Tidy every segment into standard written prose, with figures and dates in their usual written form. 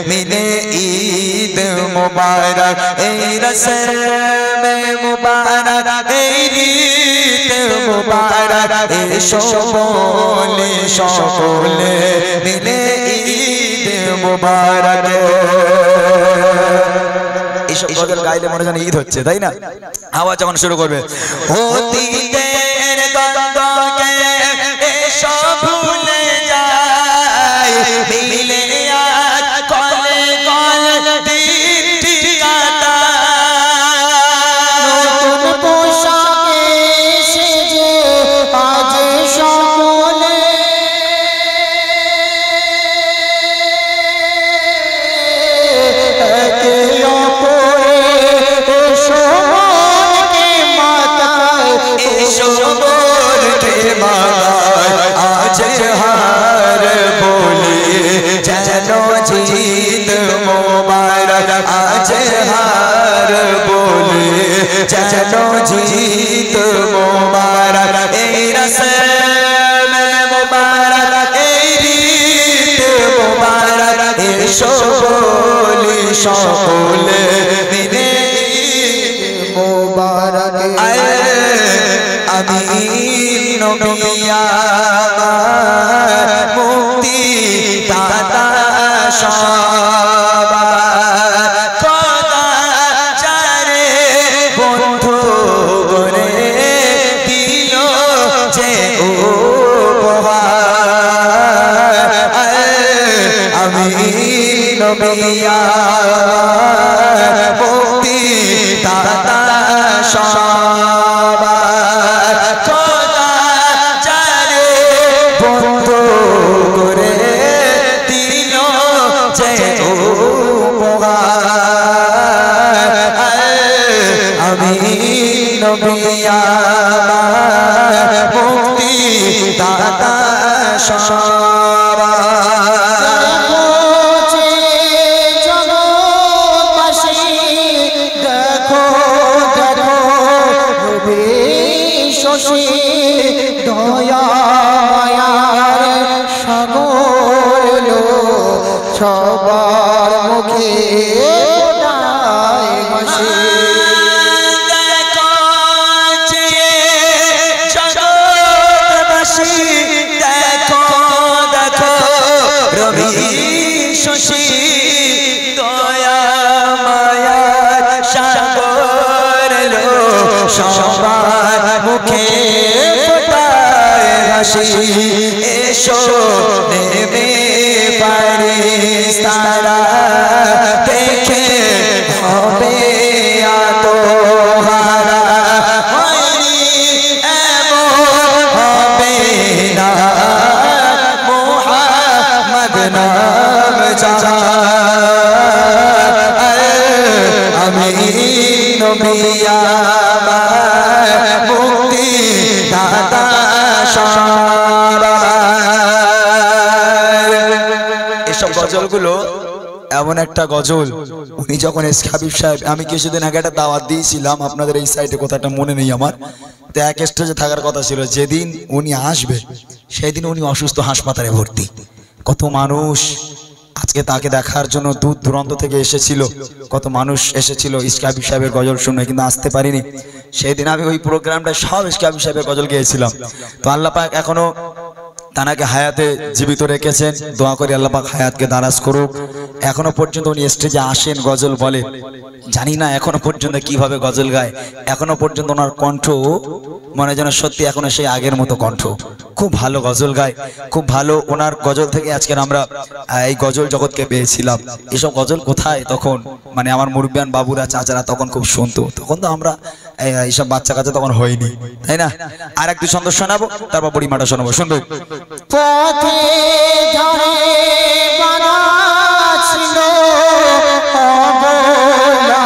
मिले ईद मुबारक ए रस्म मुबारक ए ईद मुबारक ए शोले शोले मिले ईद मुबारक এইসব গজল গাইলে মনে যেন ঈদ হচ্ছে তাই না আওয়াজ যখন শুরু করবে অতীতের গন্ধকে এসব ভুলে যায় মিলে আজ কলে কলে দিনটি কাটা নতুন পোশাকে সেজে আজ সকলে একে অপরের সমানকে মাতায় শোভনকে মালায় আজ হার বলি যেন জিদ মোবারক আজ হার বলি যেন জিদ মোবারক এই রসম মোবারক এই রীত মোবারক এসো বলি সকলে মিলে মুবারক আমিন নবী মুক্তি দাতা সবার খোদা যারে বন্ধু করে দিল যে উপহার আমিন নবী মুক্তি দাতা সবার খোদা যারে বন্ধু করে দিল যে উপহার আমি নবী মুক্তি দাতা সবার সবার মুখে হাসি দেখো যে জগৎবাসী দেখো দেখো রবি শশী দয়া মায়ার সাগর লো সবার মুখে ফোটায় হাসি এসো নেমে ফারিস্তারা দেখে হবে আতোহারা হয়নি এমন হবে না মুহাম্মদ নাম যারা আমি নবী আমার মুক্তি দাতা এসব গজলগুলো এমন একটা গজল উনি যখন এসকে হাবিব সাহেব আমি কিছুদিন আগে একটা দাওয়াত দিয়েছিলাম আপনাদের এই সাইডে কথাটা মনে নেই আমার তো এক স্টেজে থাকার কথা ছিল যেদিন উনি আসবে সেই দিন উনি অসুস্থ হাসপাতালে ভর্তি কত মানুষ আজকে তাকে দেখার জন্য দূর দূরান্ত থেকে এসেছিল কত মানুষ এসেছিল এসকে হাবিব সাহেবের গজল শুনে কিন্তু আসতে পারিনি সেই দিন আমি ওই প্রোগ্রামটা সব এসকে হাবিব সাহেবের গজল গেয়েছিলাম তো আল্লাহ পাক এখনো তানাকে হায়াতে জীবিত রেখেছেন দোয়া করি আল্লাহ পাক হায়াতকে দারাজ করুক এখনো পর্যন্ত উনি স্টেজে আসেন গজল বলে জানি না এখনো পর্যন্ত কিভাবে গজল গায় এখনো পর্যন্ত ওনার কণ্ঠ মনে যেন সত্যি এখনো সেই আগের মতো কণ্ঠ খুব ভালো গজল গায় খুব ভালো ওনার গজল থেকে আজকের আমরা এই গজল জগৎকে পেয়েছিলাম এসব গজল কোথায় তখন মানে আমার মুরব্বিয়ান বাবুরা চাচারা তখন খুব শুনতো তখন তো আমরা এইসব বাচ্চা কাচ্চা তখন হয়নি তাই না আর এক দুই ছন্দ শোনাবো তারপর পরিমাটা শোনাবো শুনবে পথে ধরে বানা ছিল অবলা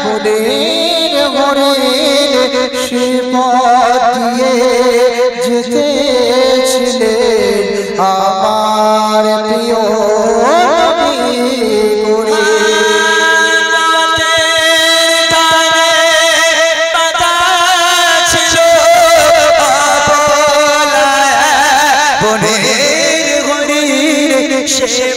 বনের হরিণ সে পথ দিয়ে যেতেছিলেন আমার প্রিয় সে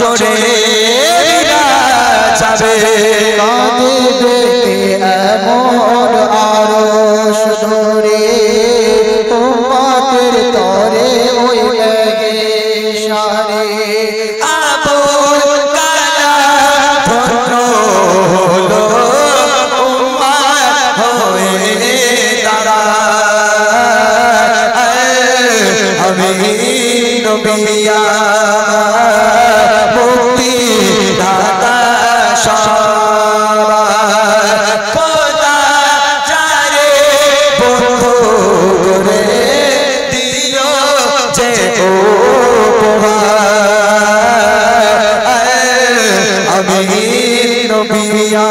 চড়ে যাবে কাঁদিবে এমন আরশ ধরে উম্মতের তরে ওই লেগে সারে আবুল কালাম ধন্য হলো উম্মত হয়ে দাঁড়ায় আমি নবিয়া মুক্তি দাতা সবার খোদা যারে বন্ধু করে দিও যে উপহার আমি নবিয়া